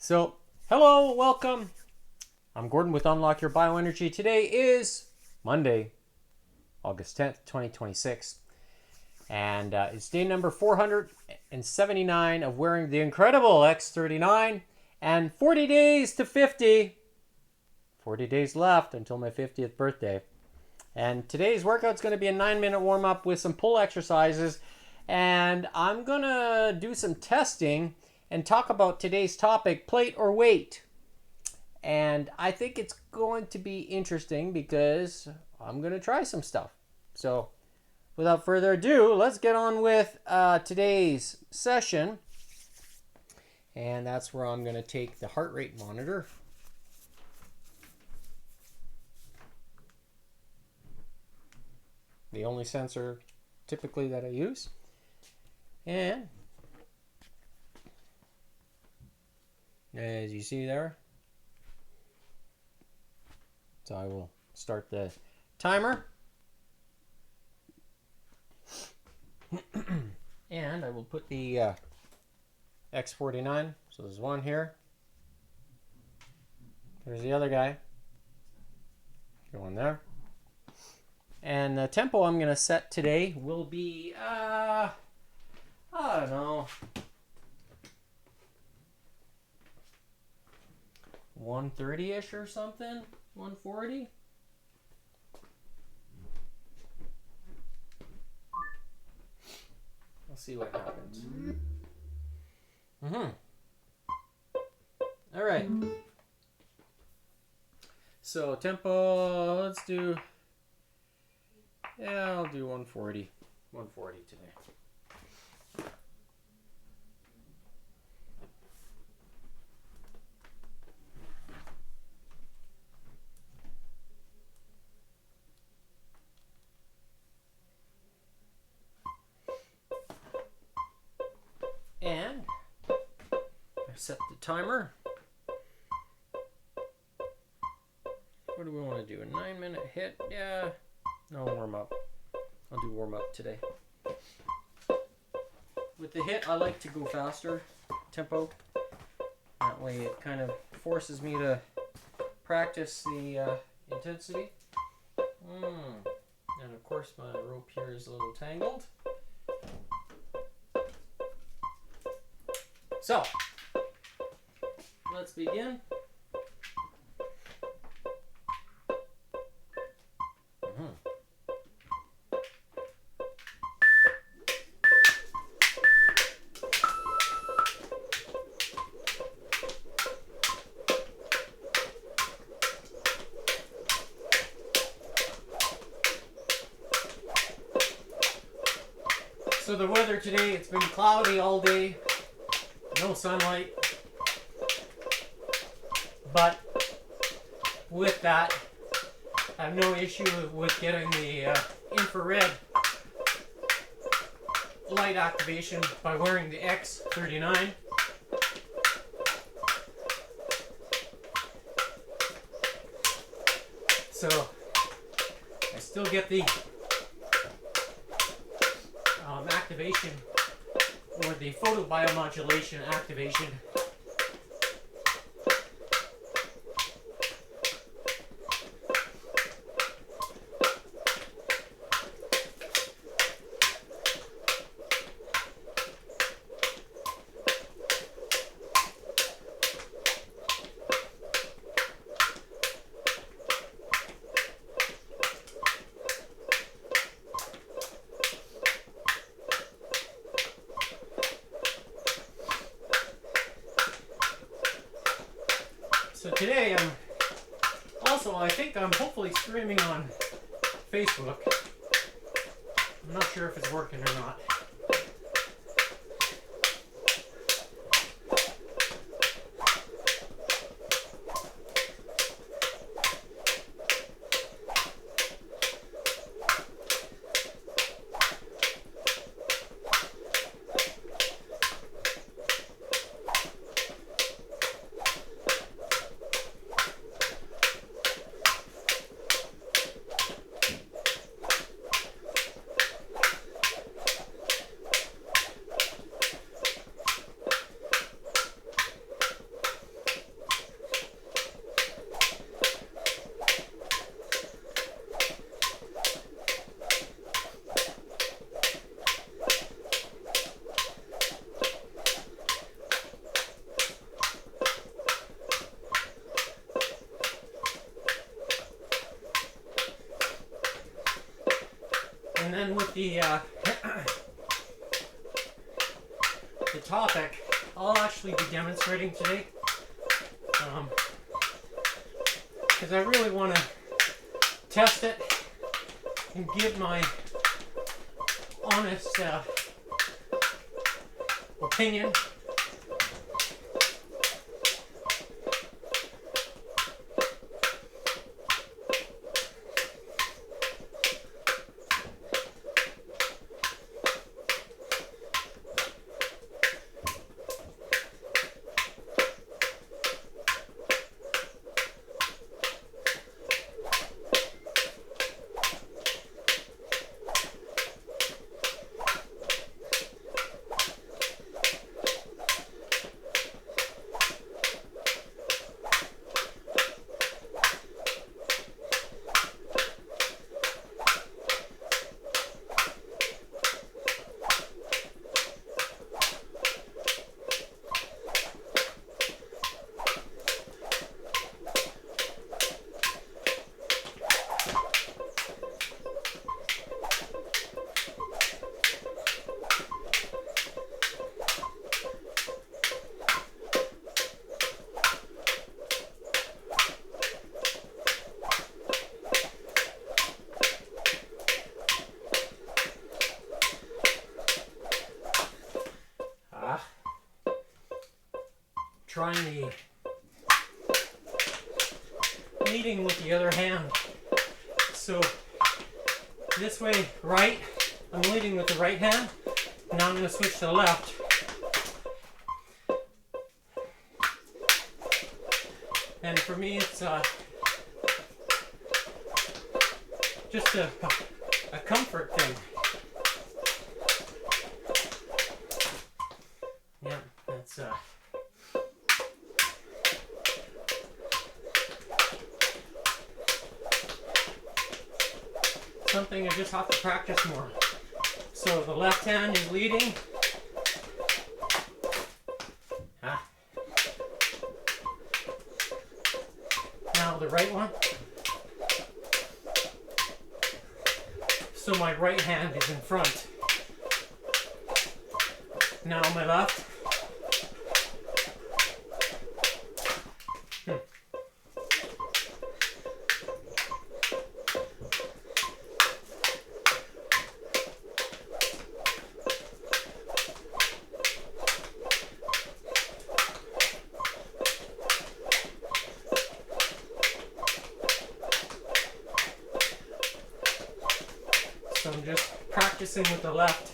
So, hello, welcome. I'm Gordon with Unlock Your Bioenergy. Today is Monday, August 10th, 2026. And it's day number 479 of wearing the incredible X39 and 40 days to 50. 40 days left until my 50th birthday. And today's workout's going to be a 9-minute warm-up with some pull exercises. And I'm going to do some testing and talk about today's topic, plate or weight. And I think it's going to be interesting because I'm going to try some stuff. So without further ado, let's get on with today's session. And that's where I'm going to take the heart rate monitor. The only sensor typically that I use. And as you see there, so I will start the timer. And I will put the X49. So there's one here. There's the other guy. Going there. And the tempo I'm going to set today will be, I don't know, 130-ish or something, 140. We'll see what happens. All right. So tempo, let's do, I'll do 140. 140 today. And I set the timer. What do we want to do? A 9-minute hit? Yeah. No, warm up. I'll do warm up today. With the hit, I like to go faster tempo. That way it kind of forces me to practice the intensity. And of course my rope here is a little tangled. So, let's begin. So the weather today, it's been cloudy all day. No sunlight, but with that, I have no issue with getting the infrared light activation by wearing the X39. So I still get the activation, or the photobiomodulation activation. So today I think I'm hopefully streaming on Facebook. I'm not sure if it's working or not. the the topic I'll actually be demonstrating today, because I really want to test it and give my honest opinion. Trying the leading with the other hand. So this way, right, I'm leading with the right hand. Now I'm going to switch to the left. And for me, it's just a comfort thing. Yeah, that's something I just have to practice more. So the left hand is leading. Now the right one. So my right hand is in front. Now my left. So I'm just practicing with the left.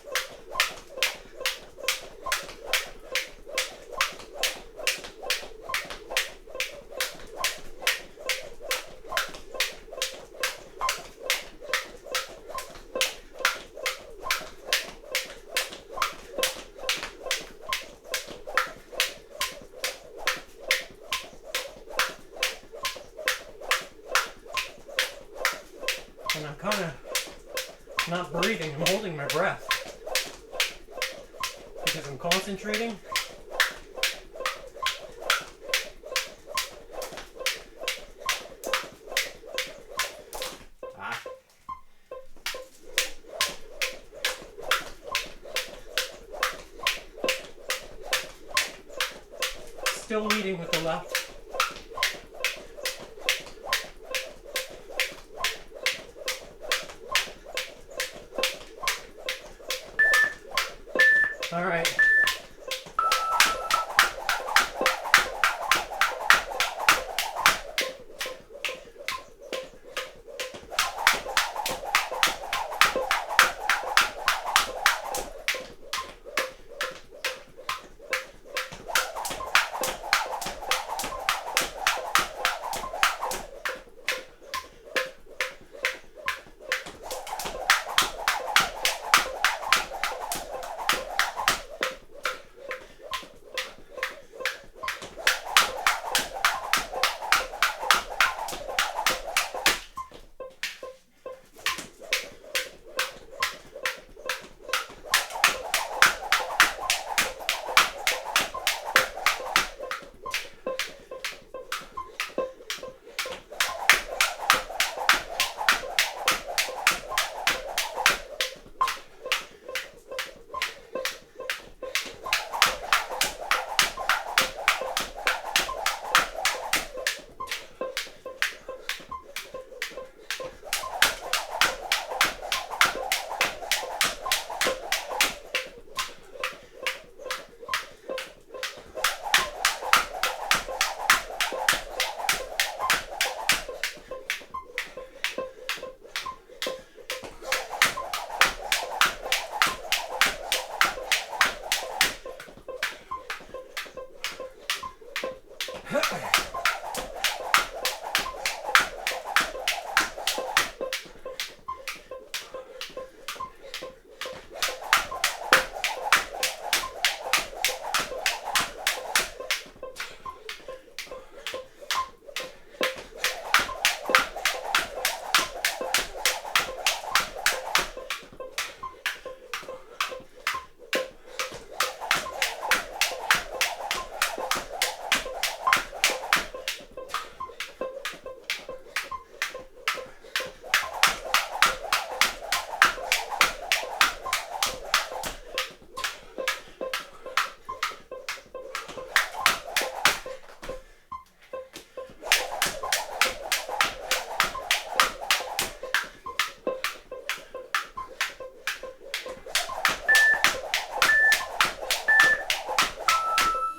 And I'm kind of not breathing, I'm holding my breath because I'm concentrating. Still leading with the left. All right.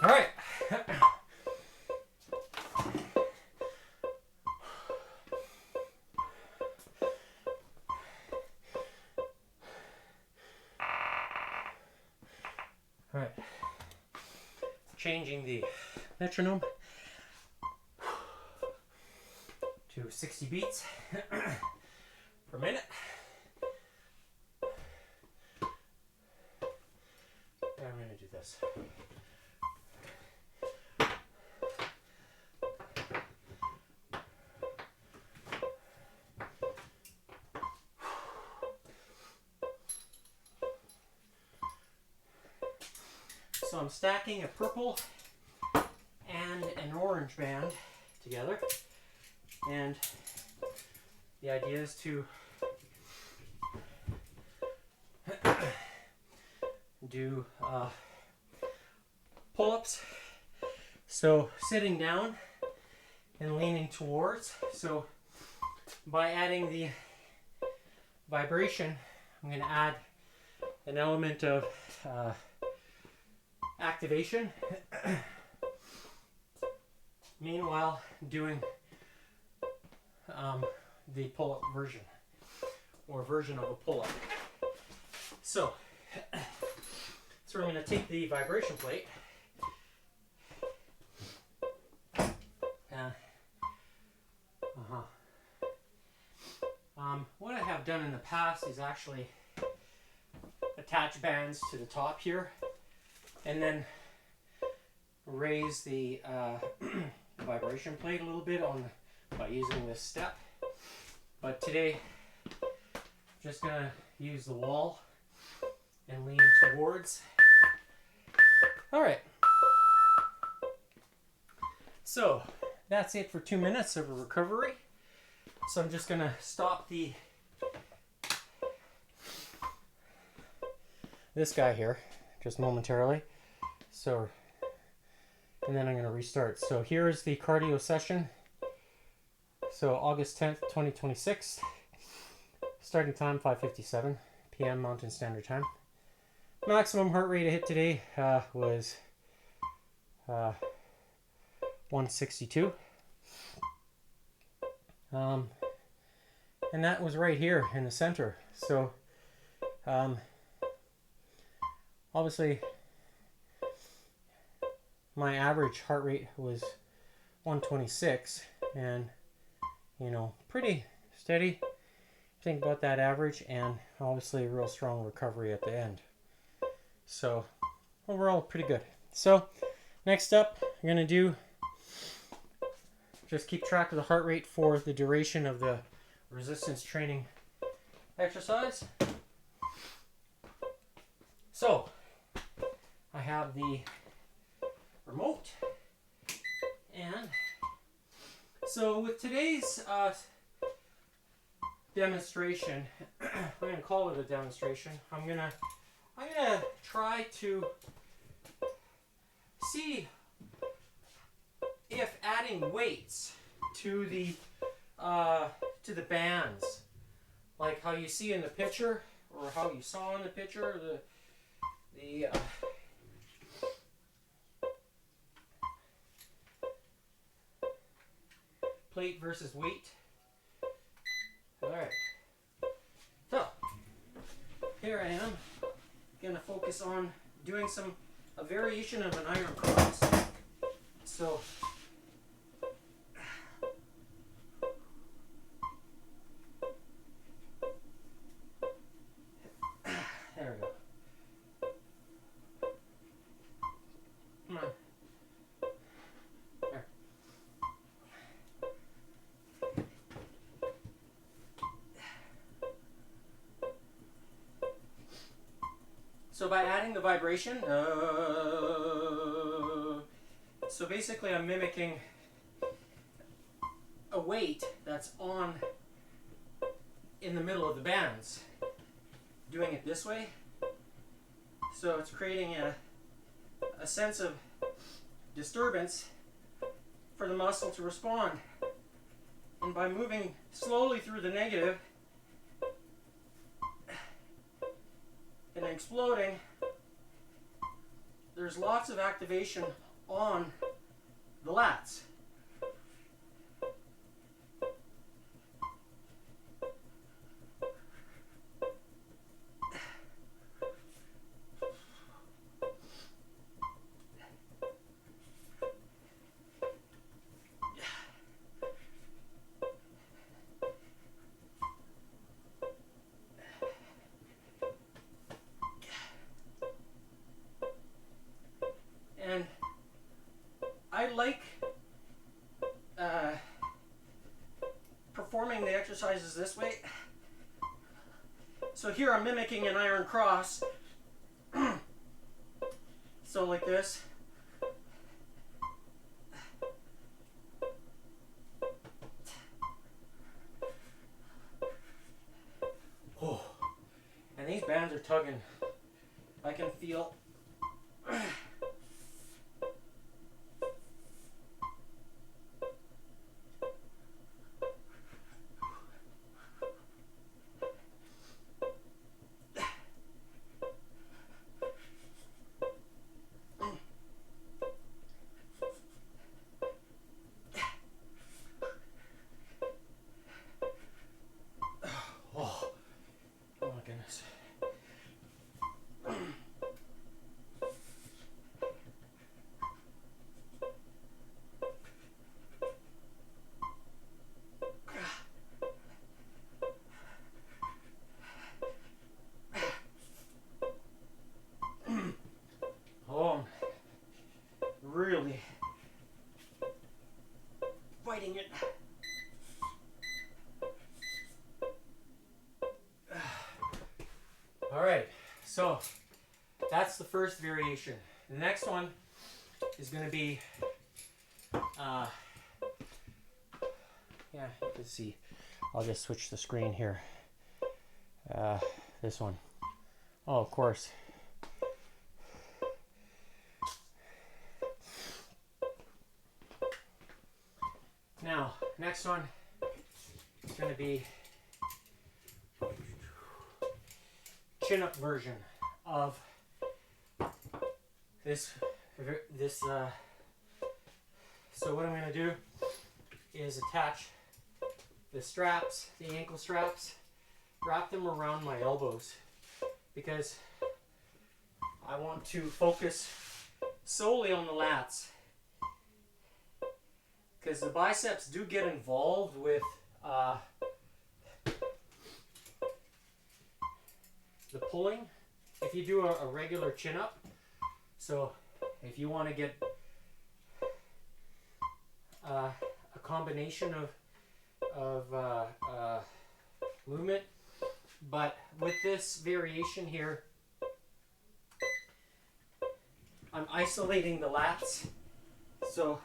All right. All right. Changing the metronome to 60 beats per minute. And I'm going to do this. So I'm stacking a purple and an orange band together, and the idea is to do pull-ups. So sitting down and leaning towards. So by adding the vibration, I'm going to add an element of activation. Meanwhile, doing the pull-up version, or version of a pull-up. So we're going to take the vibration plate and what I have done in the past is actually attach bands to the top here, and then raise the vibration plate a little bit by using this step. But today, I'm just going to use the wall and lean towards. All right. So that's it for 2 minutes of a recovery. So I'm just going to stop this guy here just momentarily. So, and then I'm going to restart. So here's the cardio session. So August 10th, 2026. Starting time 5:57 p.m. Mountain Standard Time. Maximum heart rate I hit today was 162. And that was right here in the center. So obviously my average heart rate was 126, and pretty steady. Think about that average, and obviously a real strong recovery at the end. So overall pretty good. So next up, I'm going to do just keep track of the heart rate for the duration of the resistance training exercise. So I have the remote, and so with today's demonstration, I'm going to call it a demonstration. I'm gonna try to see if adding weights to the bands, like how you see in the picture, or how you saw in the picture, the plate versus weight. Alright, so here I am going to focus on doing a variation of an iron cross. So by adding the vibration, so basically I'm mimicking a weight that's on in the middle of the bands, doing it this way. So it's creating a sense of disturbance for the muscle to respond. And by moving slowly through the negative and exploding, there's lots of activation on the lats. And I like performing the exercises this way. So here I'm mimicking an iron cross. So like this. Oh, and these bands are tugging. I can feel. Really fighting it. All right, so that's the first variation. The next one is going to be, yeah, you can see. I'll just switch the screen here. This one. Oh, of course. Now, next one is going to be chin-up version of this. So what I'm going to do is attach the straps, the ankle straps, wrap them around my elbows because I want to focus solely on the lats. Because the biceps do get involved with the pulling if you do a regular chin up. So if you want to get a combination of movement, but with this variation here, I'm isolating the lats. So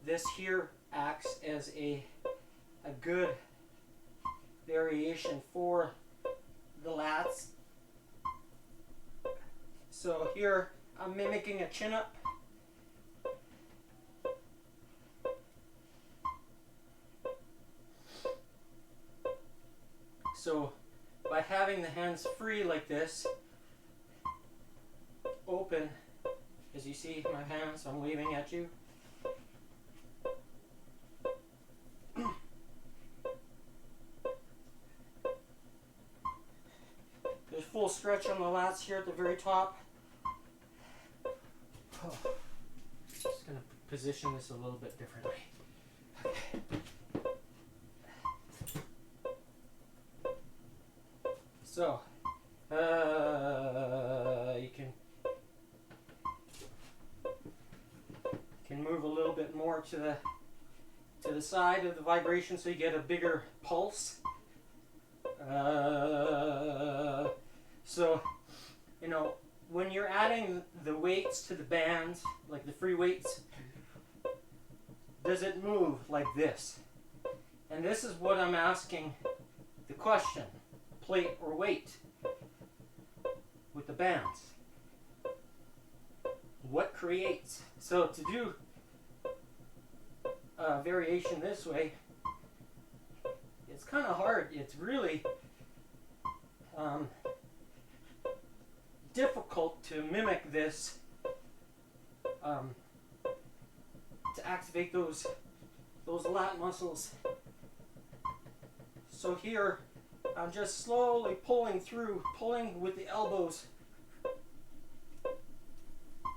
this here acts as a good variation for the lats. So here I'm mimicking a chin up. So by having the hands free like this, open, as you see my hands, I'm waving at you. There's full stretch on the lats here at the very top. Oh, just going to position this a little bit differently. Okay. So, you can move a little bit more to the side of the vibration so you get a bigger pulse. So you know, when you're adding the weights to the bands, like the free weights, does it move like this? And this is what I'm asking the question, plate or weight with the bands. What creates? So to do a variation this way, it's kind of hard. It's really difficult to mimic this, to activate those lat muscles. So here, I'm just slowly pulling through, pulling with the elbows.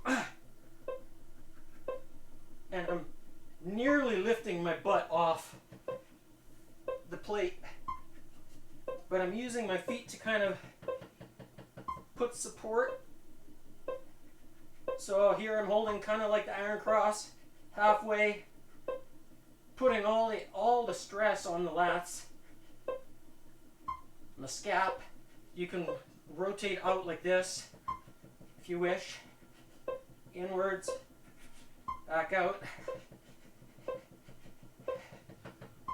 And I'm nearly lifting my butt off the plate. But I'm using my feet to kind of put support. So here I'm holding kind of like the iron cross, halfway, putting all the stress on the lats. The scap, you can rotate out like this if you wish, inwards, back out.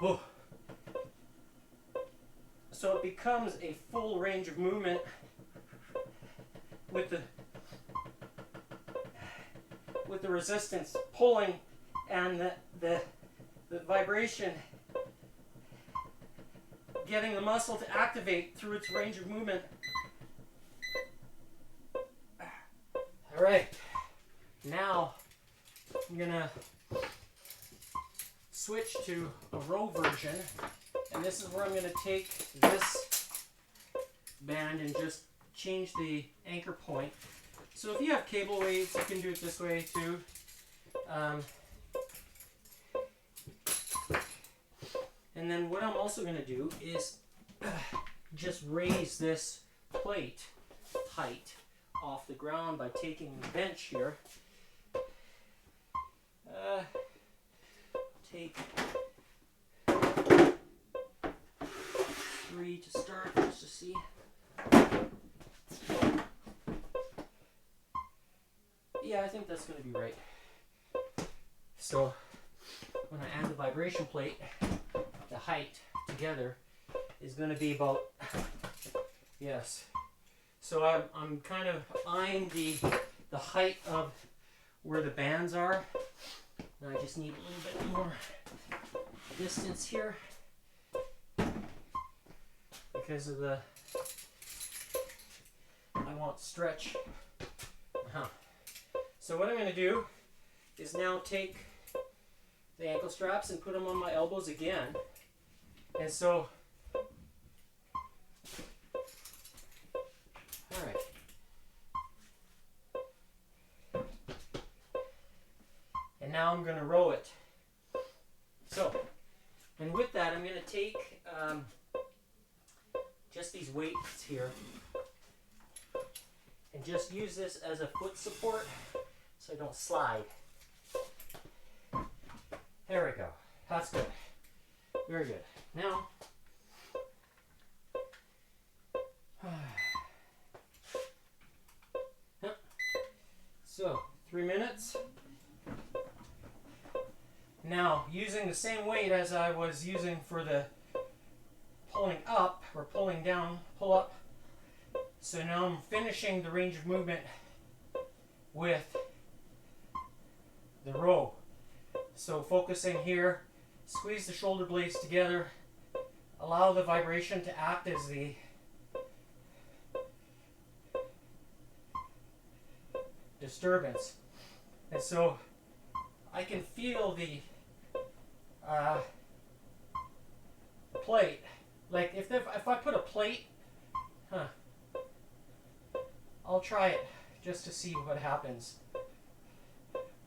Oh. So it becomes a full range of movement with the resistance pulling and the vibration getting the muscle to activate through its range of movement. All right, now I'm gonna switch to a row version, and this is where I'm gonna take this band and just change the anchor point. So if you have cable weights, you can do it this way too. And then what I'm also going to do is just raise this plate height off the ground by taking the bench here. Take 3 to start, just to see. Yeah, I think that's going to be right. So when I add the vibration plate, the height together is going to be about, yes. So I'm kind of eyeing the height of where the bands are. And I just need a little bit more distance here because of the, I want stretch. So what I'm going to do is now take the ankle straps and put them on my elbows again. And so, all right. And now I'm going to row it. So, and with that, I'm going to take just these weights here and just use this as a foot support so I don't slide. There we go. That's good. Very good. Now, so 3 minutes. Now, using the same weight as I was using for the pulling up or pulling down, pull up. So now I'm finishing the range of movement with the row. So focusing here, squeeze the shoulder blades together, allow the vibration to act as the disturbance. And so I can feel the plate. Like if I put a plate, I'll try it just to see what happens.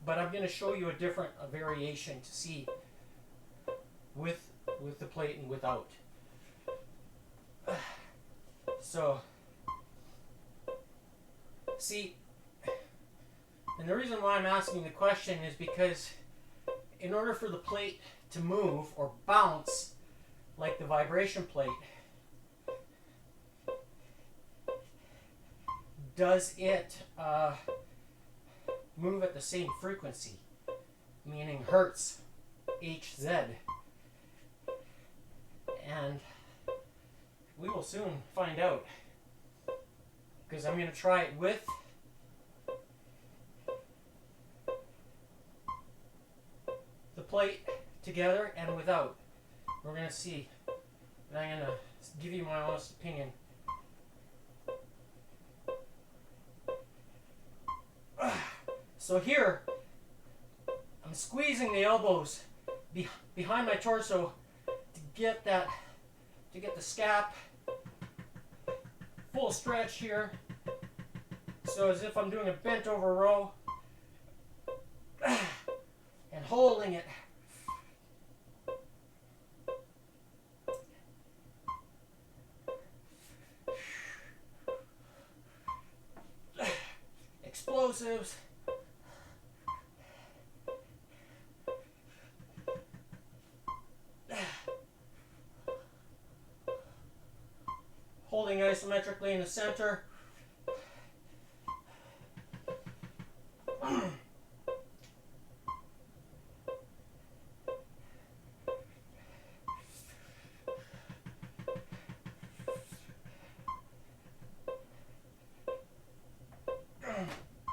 But I'm going to show you a different variation to see with the plate and without. So, see, and the reason why I'm asking the question is because in order for the plate to move or bounce like the vibration plate, does it move at the same frequency, meaning hertz, Hz. And we will soon find out, because I'm going to try it with the plate together and without. We're going to see. And I'm going to give you my honest opinion. So here, I'm squeezing the elbows behind my torso to get the scap full stretch here. So as if I'm doing a bent over row and holding it. Explosives. Holding isometrically in the center.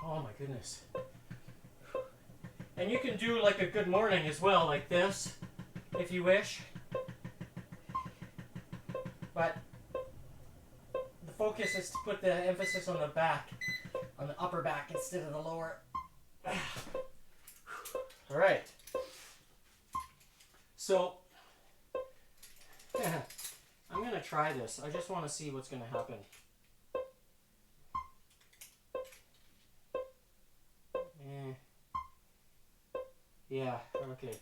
Oh my goodness. And you can do like a good morning as well, like this, if you wish. But the focus is to put the emphasis on the back, on the upper back instead of the lower. All right. So, I'm going to try this. I just want to see what's going to happen. Yeah, okay.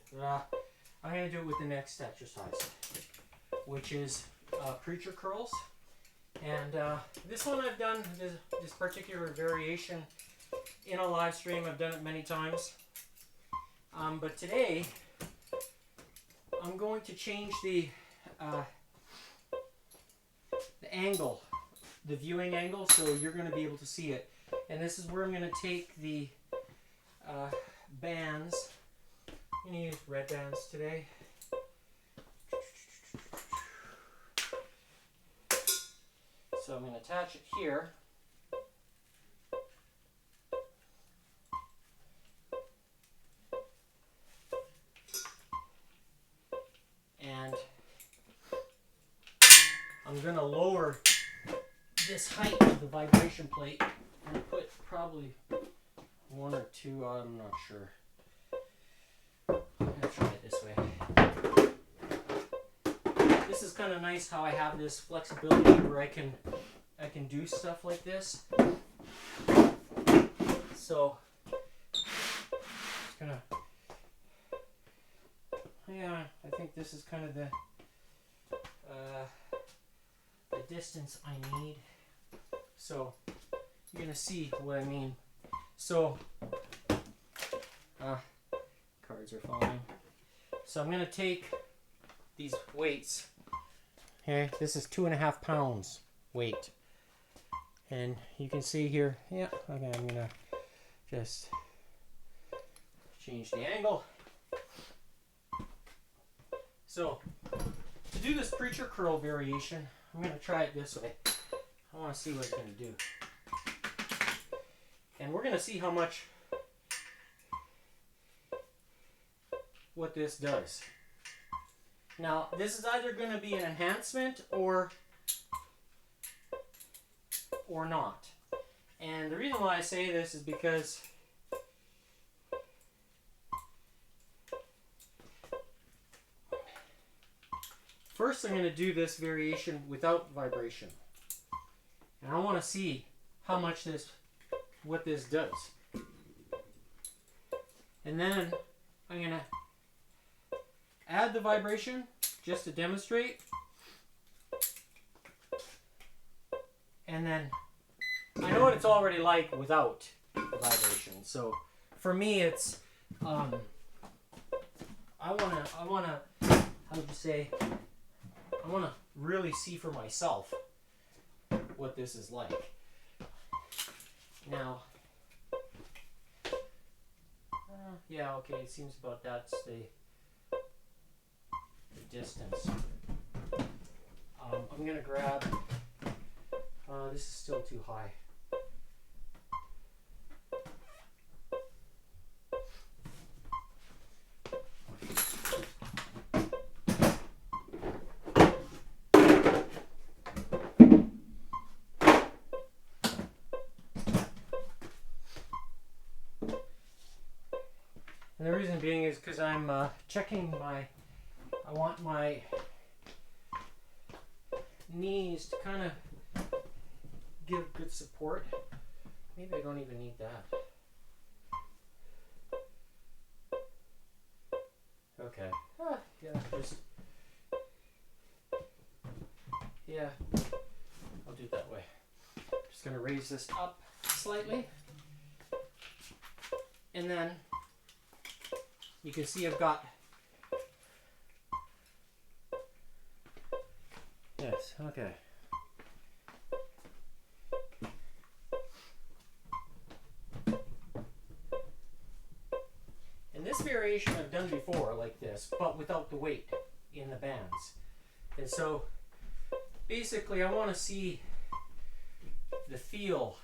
I'm going to do it with the next exercise, which is preacher curls. And this one I've done, this particular variation in a live stream. I've done it many times. But today, I'm going to change the angle, the viewing angle, so you're going to be able to see it. And this is where I'm going to take the bands. I'm going to use red bands today. So I'm going to attach it here. And I'm going to lower this height of the vibration plate and put probably one or two, I'm not sure. I'm going to try it this way. This is kind of nice how I have this flexibility where I can do stuff like this. So just gonna, yeah, I think this is kind of the distance I need. So you're gonna see what I mean. So cards are falling. So I'm gonna take these weights. Okay, this is 2.5 pounds weight. And you can see here, yeah, okay, I'm gonna just change the angle. So, to do this preacher curl variation, I'm gonna try it this way. I wanna see what it's gonna do. And we're gonna see how much, what this does. Now, this is either going to be an enhancement or not. And the reason why I say this is because first I'm going to do this variation without vibration. And I want to see how much what this does. And then I'm going to add the vibration just to demonstrate. And then I know what it's already like without the vibration. So for me it's I wanna how would you say, I wanna really see for myself what this is like. Now, yeah, okay, it seems about that's the distance. I'm gonna grab, this is still too high. And the reason being is because I'm checking I want my knees to kind of give good support. Maybe I don't even need that. Okay. Yeah, I'll do it that way. Just going to raise this up slightly. And then you can see I've got, yes, okay. And this variation I've done before like this, but without the weight in the bands. And so basically I want to see the feel,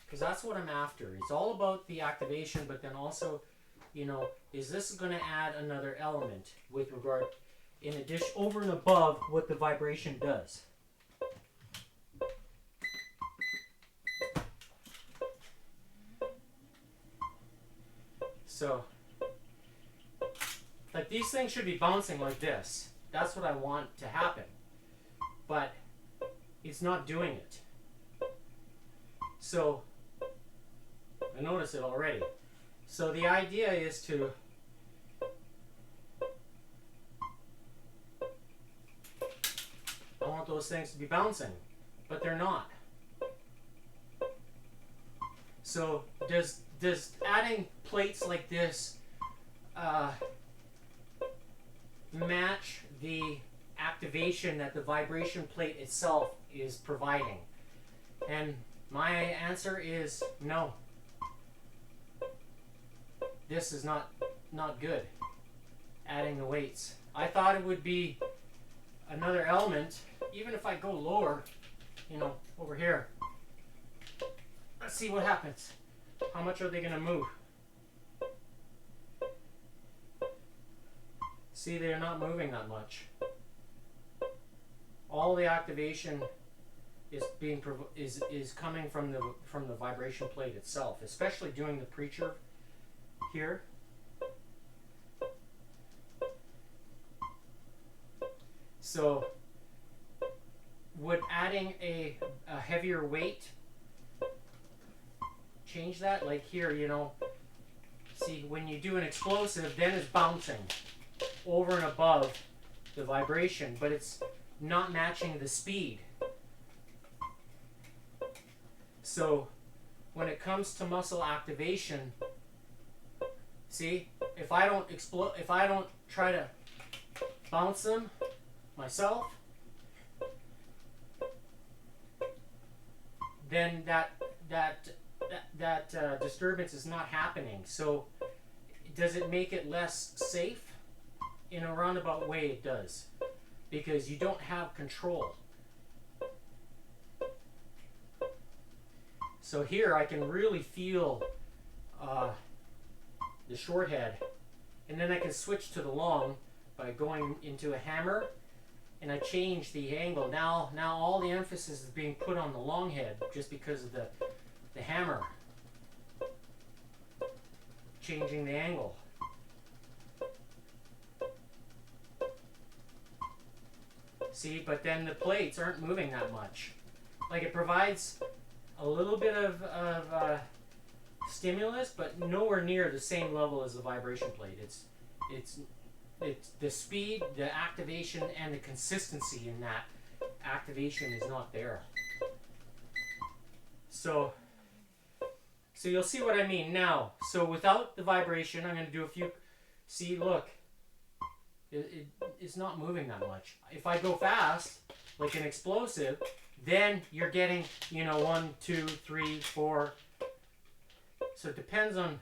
because that's what I'm after. It's all about the activation, but then also, you know, is this going to add another element with regard, in addition, over and above what the vibration does. So, like, these things should be bouncing like this. That's what I want to happen. But it's not doing it. So, I notice it already. So the idea is to I want those things to be bouncing, but they're not. So does adding plates like this match the activation that the vibration plate itself is providing? And my answer is no. This is not good, adding the weights. I thought it would be another element, even if I go lower, you know, over here. Let's see what happens. How much are they going to move? See, they're not moving that much. All the activation is coming from the vibration plate itself, especially doing the preacher here. So would adding a heavier weight change that? Like here, you know, see, when you do an explosive, then it's bouncing over and above the vibration, but it's not matching the speed. So when it comes to muscle activation, see, if I don't try to bounce them myself, then that disturbance is not happening. So does it make it less safe? In a roundabout way, it does, because you don't have control. So here I can really feel the short head, and then I can switch to the long by going into a hammer, and I change the angle. Now all the emphasis is being put on the long head just because of the hammer changing the angle. See, but then the plates aren't moving that much. Like, it provides a little bit of stimulus, but nowhere near the same level as the vibration plate. It's the speed, the activation, and the consistency in that activation is not there. So you'll see what I mean now. So without the vibration, I'm going to do a few. See, look, it's not moving that much. If I go fast, like an explosive, then you're getting, you know, 1, 2, 3, 4, So it depends on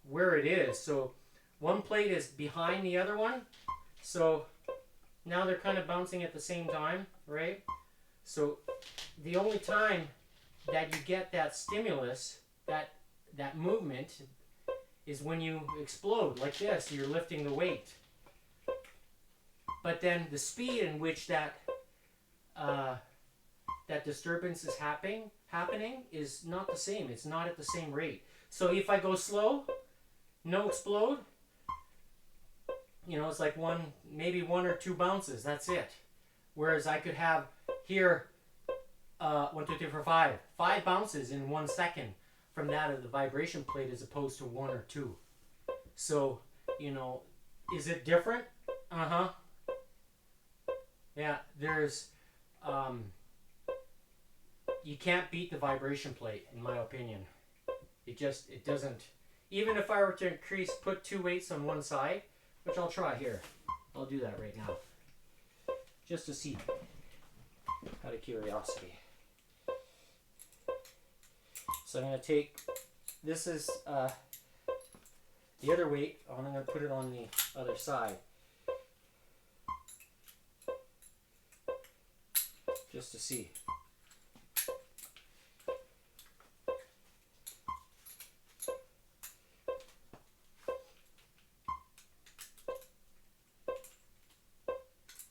where it is. So one plate is behind the other one. So now they're kind of bouncing at the same time, right? So the only time that you get that stimulus, that movement, is when you explode like this. You're lifting the weight. But then the speed in which that disturbance is happening is not the same. It's not at the same rate. So if I go slow, no explode, it's like maybe one or two bounces. That's it. Whereas I could have here 1, 2, 3, 4, 5 bounces in 1 second from that of the vibration plate as opposed to 1 or 2. So, is it different? Yeah, there's you can't beat the vibration plate, in my opinion. It doesn't. Even if I were to put 2 weights on one side, which I'll try here. I'll do that right now. Just to see, out of curiosity. So I'm going to take, this is the other weight, and I'm going to put it on the other side. Just to see.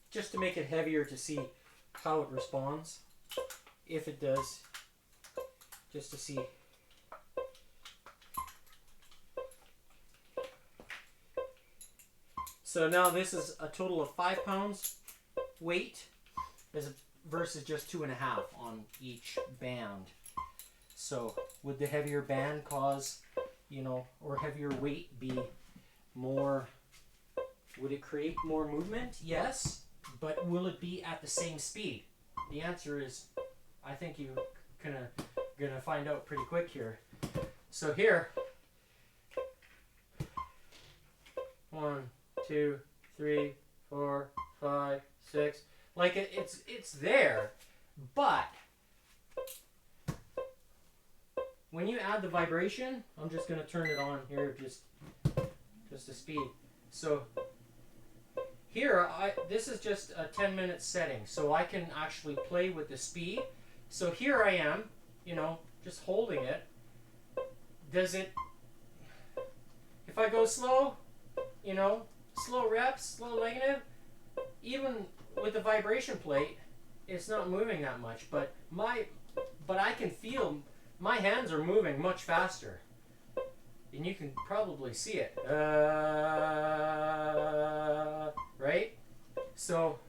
Just to make it heavier to see how it responds, if it does, just to see. So now this is a total of 5 pounds weight versus just 2.5 on each band. So would the heavier band cause, or heavier weight be more, would it create more movement? Yes. But will it be at the same speed? The answer is, I think you're gonna find out pretty quick here. So here, 1, 2, 3, 4, 5, 6. Like it's there, but when you add the vibration, I'm just gonna turn it on here, just the speed. So here, this is just a 10-minute setting, so I can actually play with the speed. So here I am, just holding it. Does it, if I go slow, slow reps, slow negative, even with the vibration plate, it's not moving that much, but I can feel my hands are moving much faster. And you can probably see it. Right? So,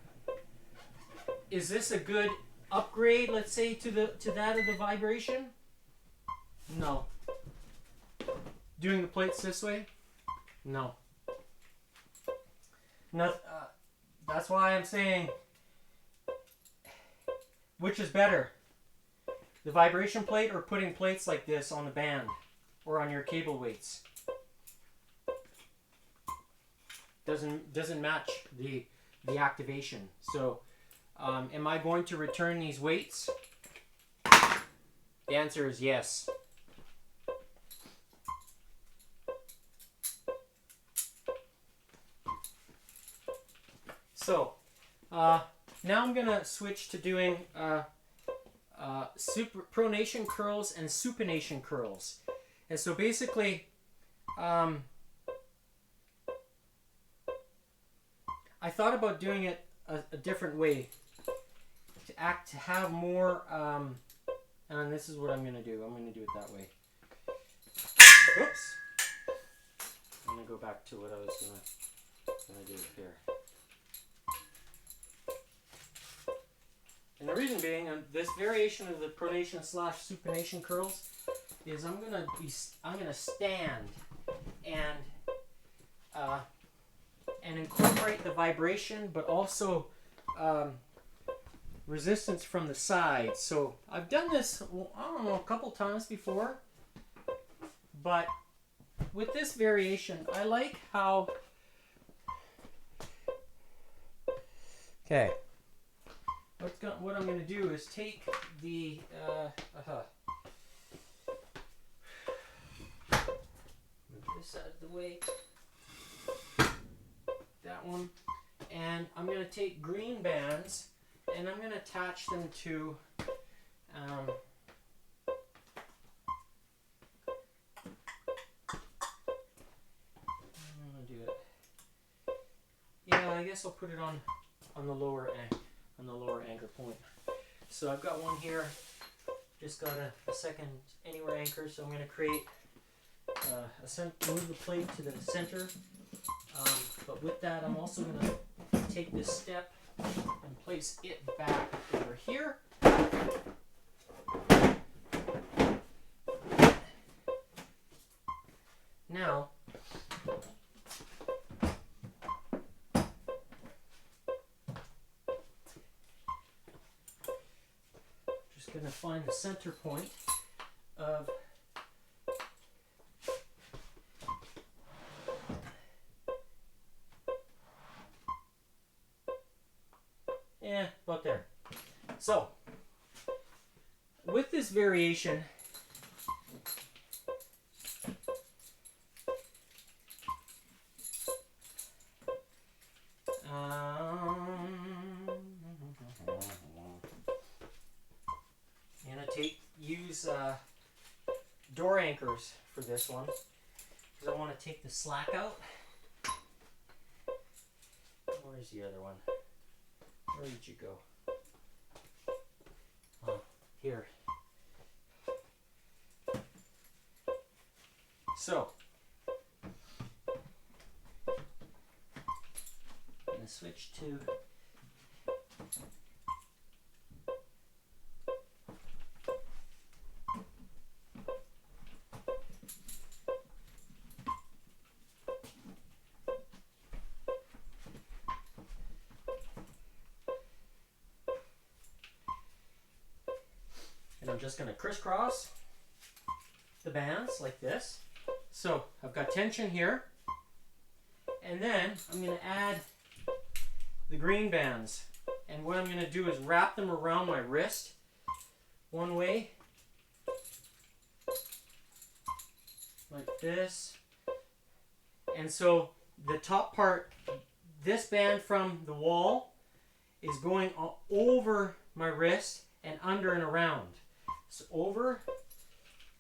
is this a good upgrade, let's say, to that of the vibration? No. Doing the plates this way? No. That's why I'm saying, which is better? The vibration plate or putting plates like this on the band? Or on your cable weights? Doesn't match the activation. So, am I going to return these weights? The answer is yes. So, now I'm gonna switch to doing pronation curls and supination curls. And so basically, I thought about doing it a different way to have more, and this is what I'm going to do. I'm going to do it that way. Oops. I'm going to go back to what I was going to do here. And the reason being, this variation of the pronation / supination curls is I'm gonna stand and incorporate the vibration, but also resistance from the side. So I've done this, I don't know, a couple times before, but with this variation, I like how. Okay. What I'm going to do is take the this out of the way. That one. And I'm going to take green bands and I'm going to attach them to I'm going to do it. Yeah, I guess I'll put it on the lower anchor point. So I've got one here. Just got a second anywhere anchor, so I'm going to create move the plate to the center. But with that, I'm also going to take this step and place it back over here. Now, just going to find the center point of about there. So, with this variation, I'm gonna use door anchors for this one because I want to take the slack out. Where's the other one? Where did you go? Oh, here. So, I'm going to switch to I'm just going to crisscross the bands like this. So I've got tension here, and then I'm going to add the green bands, and what I'm going to do is wrap them around my wrist one way like this, and so the top part, this band from the wall is going over my wrist and under and around. So over,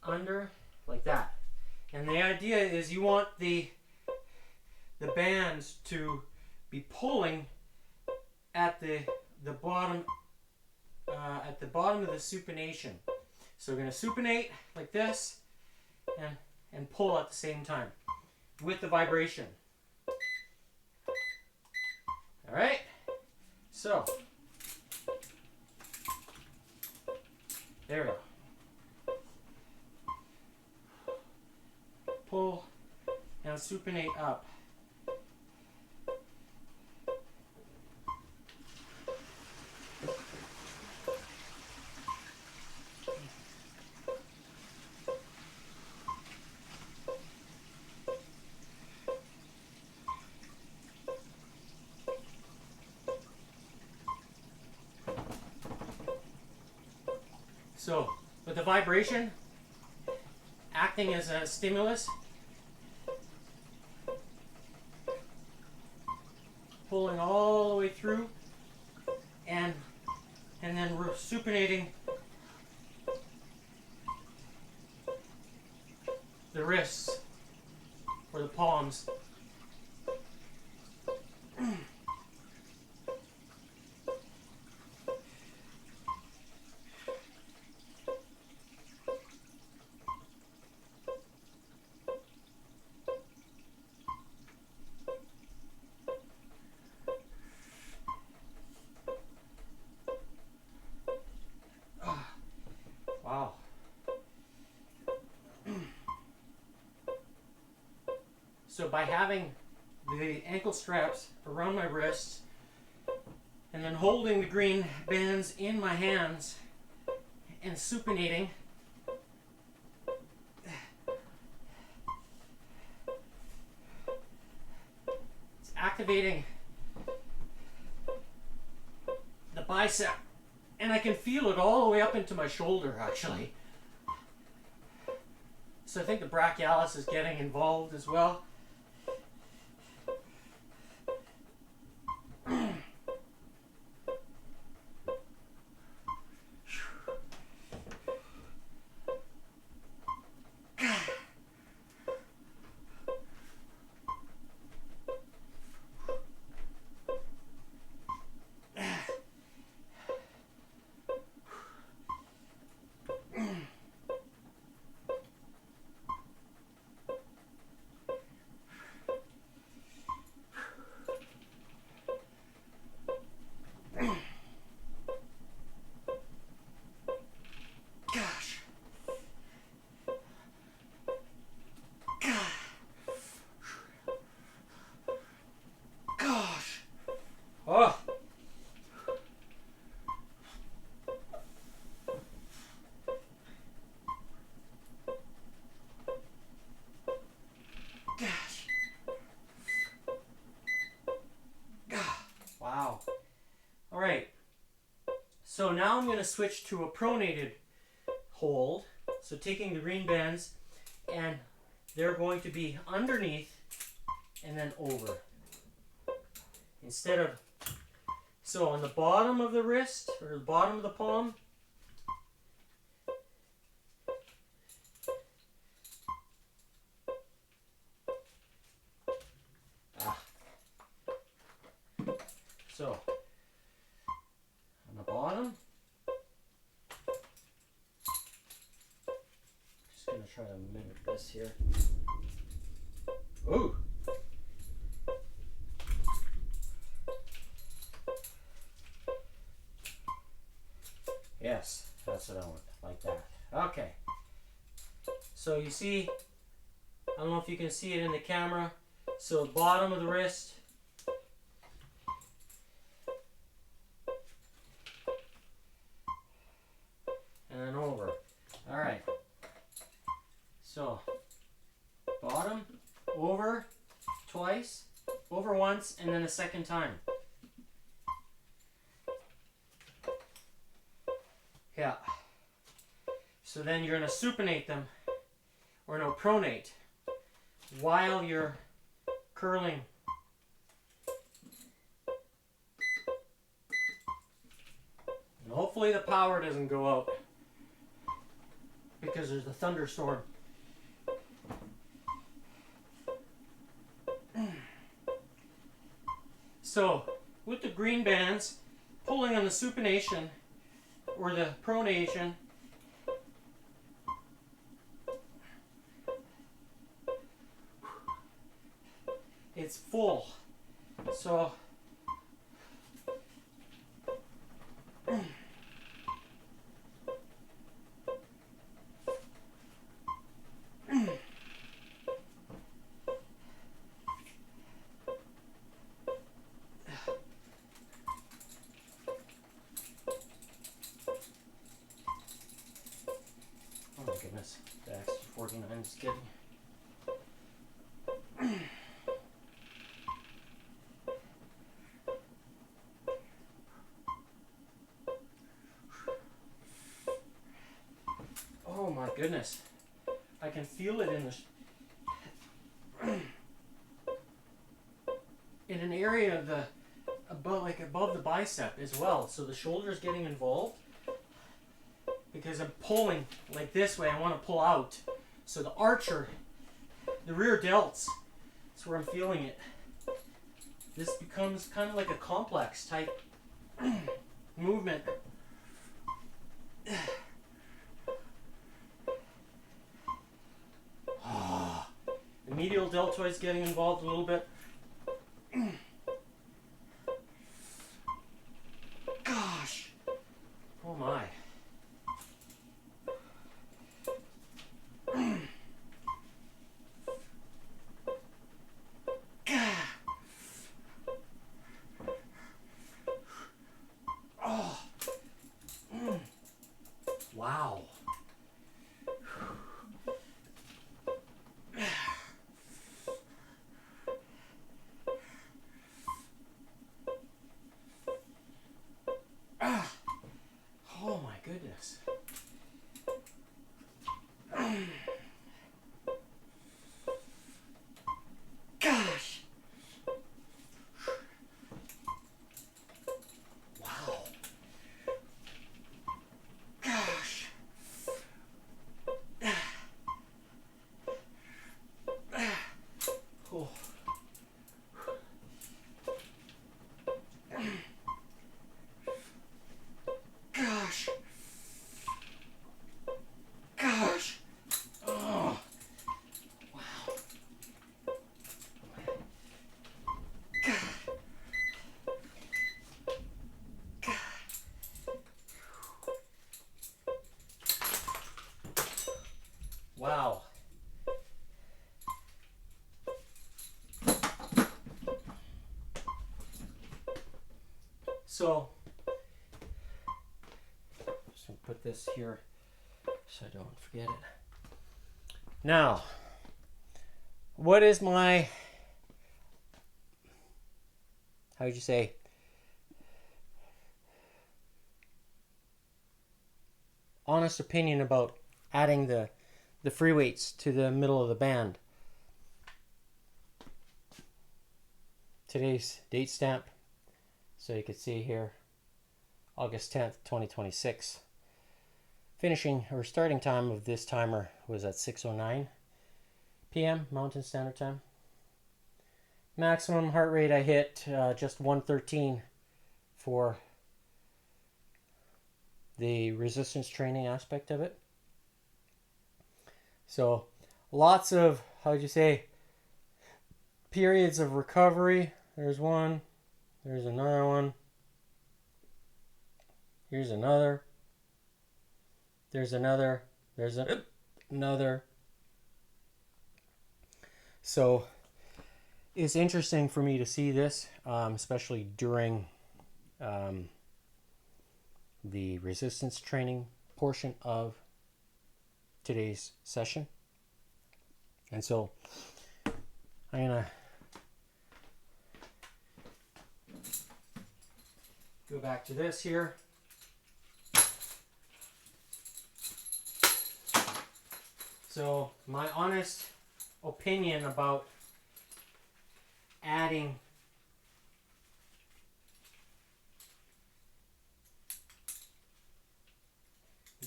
under, like that. And the idea is you want the bands to be pulling at the bottom of the supination. So we're going to supinate like this and pull at the same time with the vibration. All right. So there we go. Pull and supinate up. So, with the vibration acting as a stimulus, pulling all the way through, and then we're supinating the wrists or the palms. Wow. So by having the ankle straps around my wrists and then holding the green bands in my hands and supinating, it's activating the bicep, and I can feel it all the way up into my shoulder actually. So I think the brachialis is getting involved as well. Oh. Gosh. Wow. All right. So now I'm going to switch to a pronated hold. So taking the green bands, and they're going to be underneath and then over. Instead of, so on the bottom of the wrist, or the bottom of the palm, so on the bottom, just going to try to mimic this here. Ooh. Yes, that's what I want, like that. Okay. So you see, I don't know if you can see it in the camera. So bottom of the wrist. And then over. All right. So bottom, over twice, over once, and then a second time. Yeah. So then you're going to supinate them, or no, pronate, while you're curling. And hopefully the power doesn't go out because there's a thunderstorm. So with the green bands, pulling on the supination or the pronation, it's full. So oh my goodness, the extra 49 is getting. Oh my goodness, I can feel it in the in an area of the above the bicep as well. So the shoulder is getting involved because I'm pulling like this way. I want to pull out. So the archer, the rear delts, that's where I'm feeling it. This becomes kind of like a complex type movement. The medial deltoid is getting involved a little bit. Gosh. Oh my. Oh. Wow. So just gonna put this here so I don't forget it. Now, what is my, how would you say, honest opinion about adding the free weights to the middle of the band? Today's date stamp, so you can see here, August 10th, 2026. Finishing or starting time of this timer was at 6:09 p.m. Mountain Standard Time. Maximum heart rate I hit just 113 for the resistance training aspect of it. So lots of, how would you say, periods of recovery. There's one, there's another one, here's another, there's another, there's another. So it's interesting for me to see this, especially during the resistance training portion of today's session. And so I'm gonna go back to this here. So my honest opinion about adding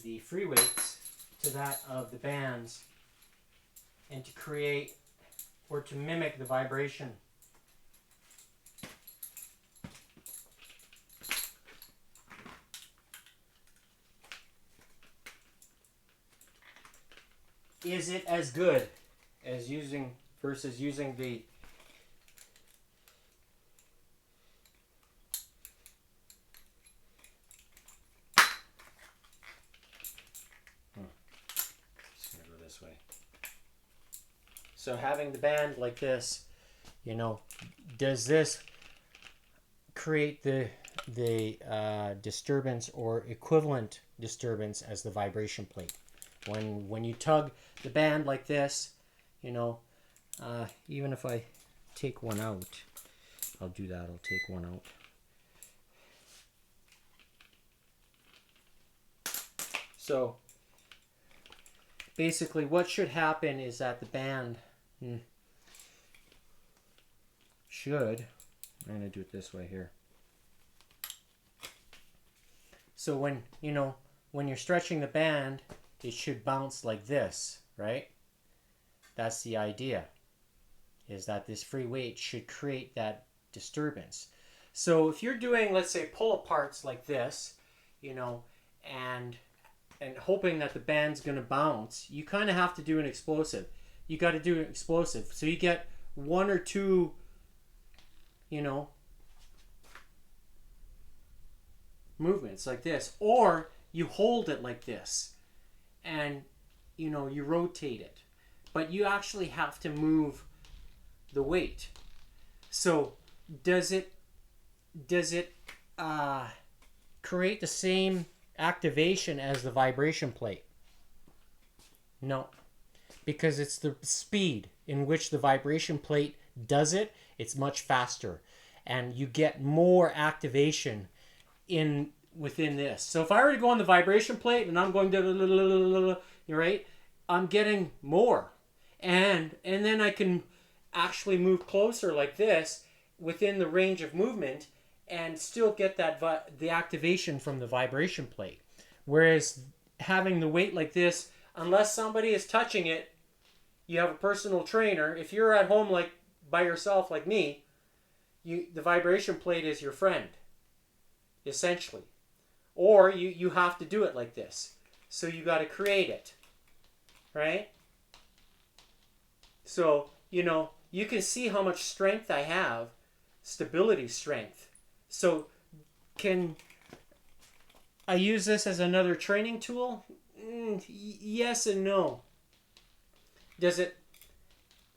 the free weights to that of the bands and to create or to mimic the vibration is it as good as using versus using the just gonna go this way. So having the band like this, you know, does this create the disturbance or equivalent disturbance as the vibration plate? When you tug the band like this, you know, even if I take one out, I'll do that, I'll take one out. So basically what should happen is that the band should, I'm going to do it this way here. So when, you know, when you're stretching the band, it should bounce like this, right? That's the idea, is that this free weight should create that disturbance. So if you're doing, let's say, pull aparts like this, you know, and hoping that the band's going to bounce, you kind of have to do an explosive. You got to do an explosive. So you get one or two, you know, movements like this, or you hold it like this and, you know, you rotate it, but you actually have to move the weight. So does it create the same activation as the vibration plate? No, because it's the speed in which the vibration plate does it. It's much faster, and you get more activation within this. So if I were to go on the vibration plate and I'm going to, right, I'm getting more, and then I can actually move closer like this within the range of movement and still get that the activation from the vibration plate. Whereas having the weight like this, unless somebody is touching it, you have a personal trainer. If you're at home like by yourself like me, the vibration plate is your friend, essentially. Or you have to do it like this. So you got to create it, right? So, you know, you can see how much strength I have, stability strength. So can I use this as another training tool? Yes and no. Does it?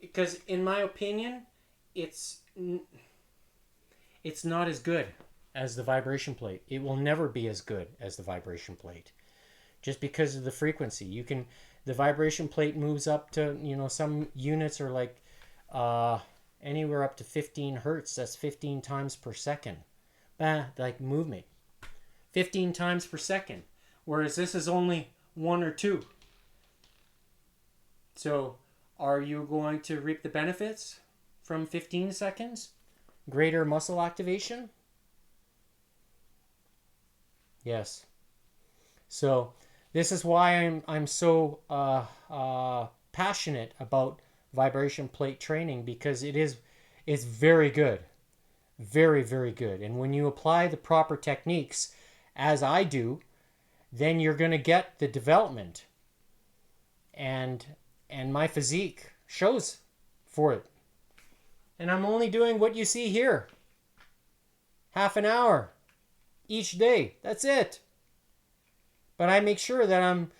Because in my opinion, it's not as good. as the vibration plate. It will never be as good as the vibration plate, just because of the frequency. The vibration plate moves up to, some units are like anywhere up to 15 hertz. That's 15 times per second. Like movement. 15 times per second. Whereas this is only 1 or 2. So are you going to reap the benefits from 15 seconds? Greater muscle activation? Yes. So this is why I'm so passionate about vibration plate training, because it's very good. Very, very good. And when you apply the proper techniques, as I do, then you're going to get the development. And my physique shows for it. And I'm only doing what you see here. Half an hour each day. That's it. But I make sure that I'm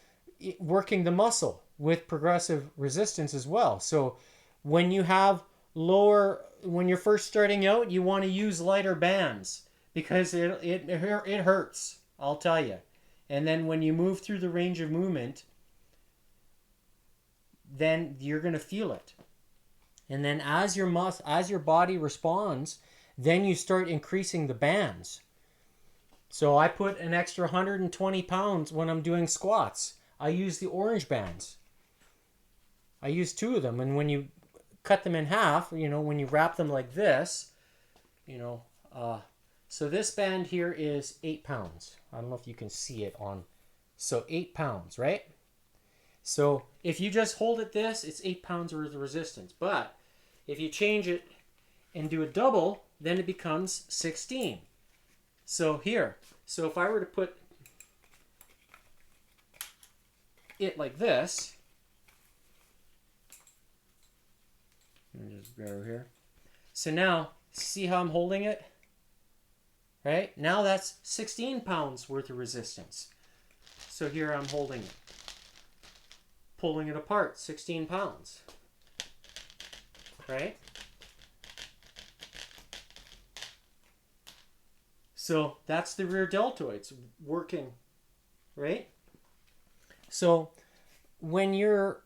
working the muscle with progressive resistance as well. So when you have when you're first starting out, you want to use lighter bands, because it hurts, I'll tell you. And then when you move through the range of movement, then you're going to feel it. And then as your body responds, then you start increasing the bands. So I put an extra 120 pounds when I'm doing squats. I use the orange bands. I use 2 of them, and when you cut them in half, when you wrap them like this, so this band here is 8 pounds. I don't know if you can see it on. So 8 pounds, right? So if you just hold it this, it's 8 pounds worth of resistance. But if you change it and do a double, then it becomes 16. So here, so if I were to put it like this, let me just go here. So now, see how I'm holding it? Right? Now that's 16 pounds worth of resistance. So here I'm holding it. Pulling it apart, 16 pounds. Right? So that's the rear deltoids working, right? So when you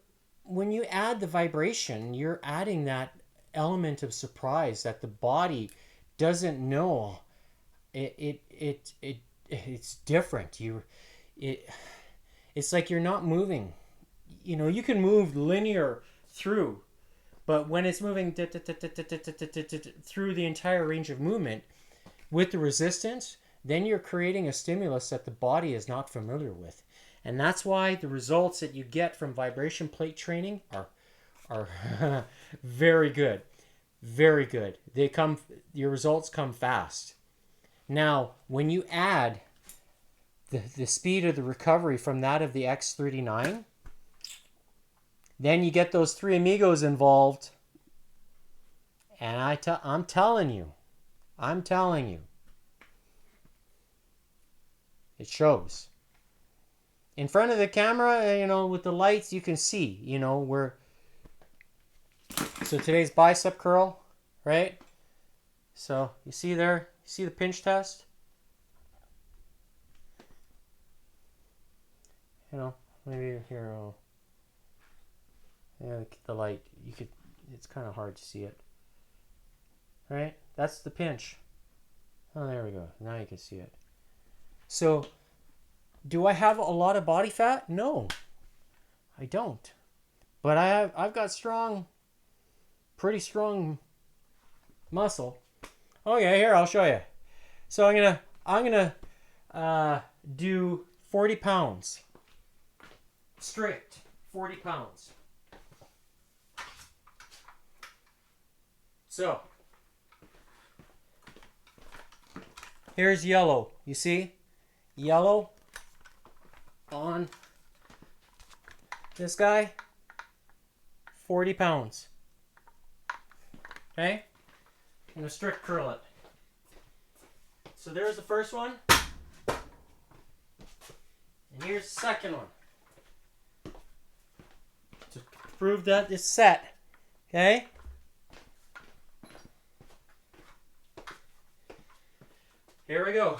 add the vibration, you're adding that element of surprise that the body doesn't know. It's different. It's like you're not moving. You can move linear through, but when it's moving through the entire range of movement with the resistance, then you're creating a stimulus that the body is not familiar with. And that's why the results that you get from vibration plate training are very good. Very good. Your results come fast. Now, when you add the speed of the recovery from that of the X39, then you get those 3 amigos involved. And I'm telling you, it shows. In front of the camera, with the lights, you can see, where. So today's bicep curl, right? So you see there, you see the pinch test? Maybe here, the light, it's kind of hard to see it. Right? That's the pinch. Oh, there we go. Now you can see it. So, do I have a lot of body fat? No, I don't. But I've got pretty strong muscle. Oh yeah, here, I'll show you. So I'm gonna do 40 pounds. Straight 40 pounds. So here's yellow. You see? Yellow on this guy, 40 pounds. Okay? I'm going to strict curl it. So there's the first one. And here's the second one. To prove that it's set. Okay? Here we go.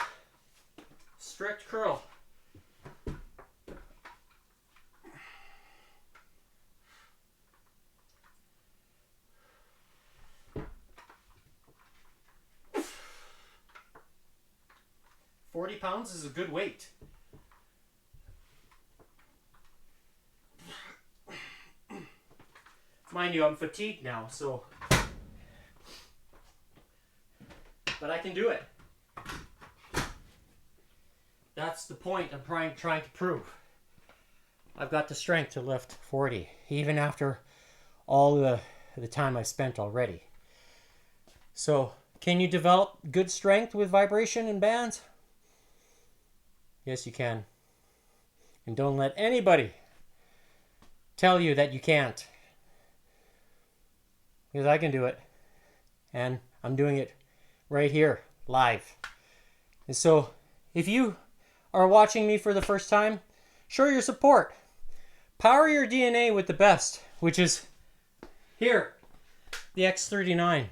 Strict curl. £40 is a good weight. Mind you, I'm fatigued now, so... But I can do it. That's the point I'm trying to prove. I've got the strength to lift 40, even after all the time I've spent already. So, can you develop good strength with vibration and bands? Yes, you can. And don't let anybody tell you that you can't. Because I can do it. And I'm doing it right here, live. And so, if you are watching me for the first time, show your support. Power your DNA with the best, which is here, the X39.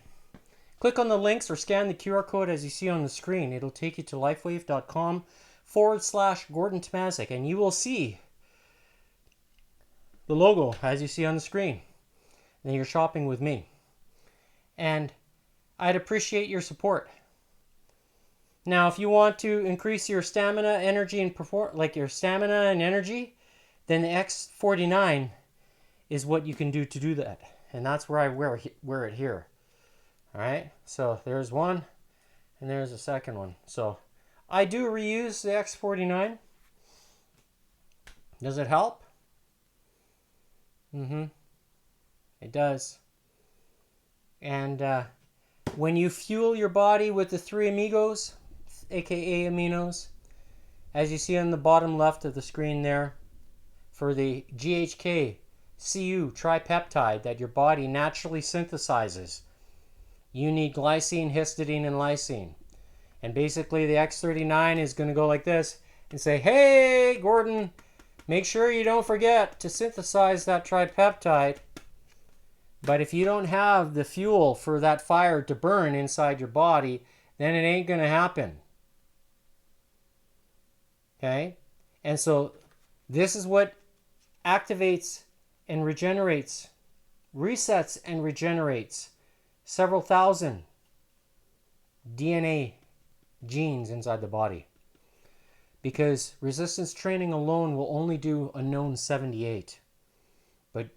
Click on the links or scan the QR code as you see on the screen. It'll take you to lifewave.com/Gordon Tomasic, and you will see the logo as you see on the screen. Then you're shopping with me. And I'd appreciate your support. Now, if you want to increase your stamina, energy, and your stamina and energy, then the X49 is what you can do to do that. And that's where I wear it here. All right, so there's one, and there's a second one. So I do reuse the X49. Does it help? It does. And when you fuel your body with the 3 amigos, aka aminos, as you see on the bottom left of the screen there, for the GHK CU tripeptide that your body naturally synthesizes, you need glycine, histidine, and lysine. And basically the X39 is going to go like this and say, hey, Gordon, make sure you don't forget to synthesize that tripeptide. But if you don't have the fuel for that fire to burn inside your body, then it ain't going to happen. Okay? And so this is what activates and regenerates, resets and regenerates several thousand DNA genes inside the body. Because resistance training alone will only do a known 78. But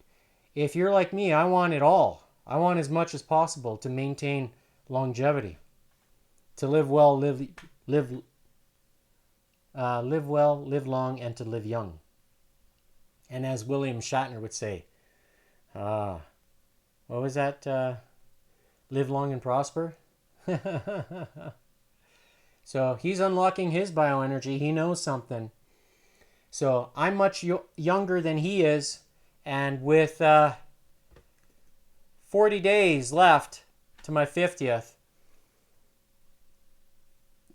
if you're like me, I want it all. I want as much as possible to maintain longevity, to live well, live well, live long, and to live young. And as William Shatner would say, what was that? Live long and prosper. So he's unlocking his bioenergy. He knows something. So I'm much younger than he is. And with 40 days left to my 50th,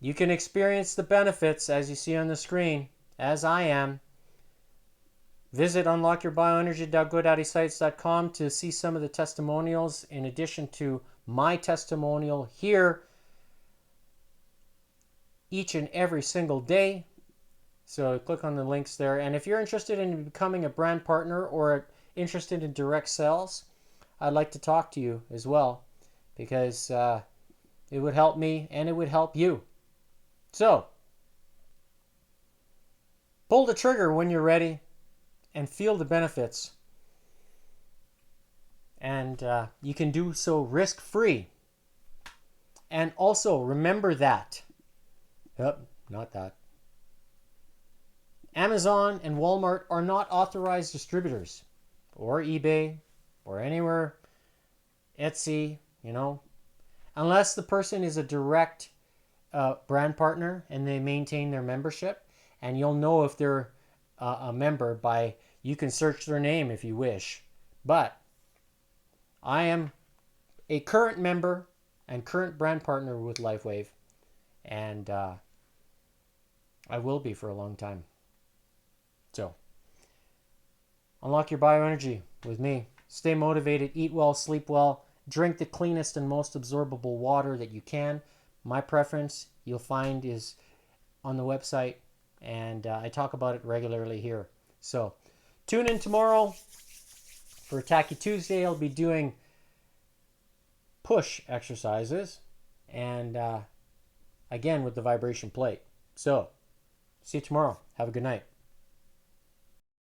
you can experience the benefits as you see on the screen, as I am. Visit unlockyourbioenergy.godaddysites.com to see some of the testimonials in addition to my testimonial here each and every single day. So click on the links there. And if you're interested in becoming a brand partner or interested in direct sales, I'd like to talk to you as well, because it would help me and it would help you. So pull the trigger when you're ready and feel the benefits. And you can do so risk-free. And also remember that. Not that. Amazon and Walmart are not authorized distributors, or eBay, or anywhere, Etsy, unless the person is a direct brand partner and they maintain their membership. And you'll know if they're a member by, you can search their name if you wish. But I am a current member and current brand partner with LifeWave, and I will be for a long time. So, unlock your bioenergy with me. Stay motivated, eat well, sleep well, drink the cleanest and most absorbable water that you can. My preference you'll find is on the website, and I talk about it regularly here. So tune in tomorrow for Tacky Tuesday. I'll be doing push exercises, and again with the vibration plate. So see you tomorrow. Have a good night.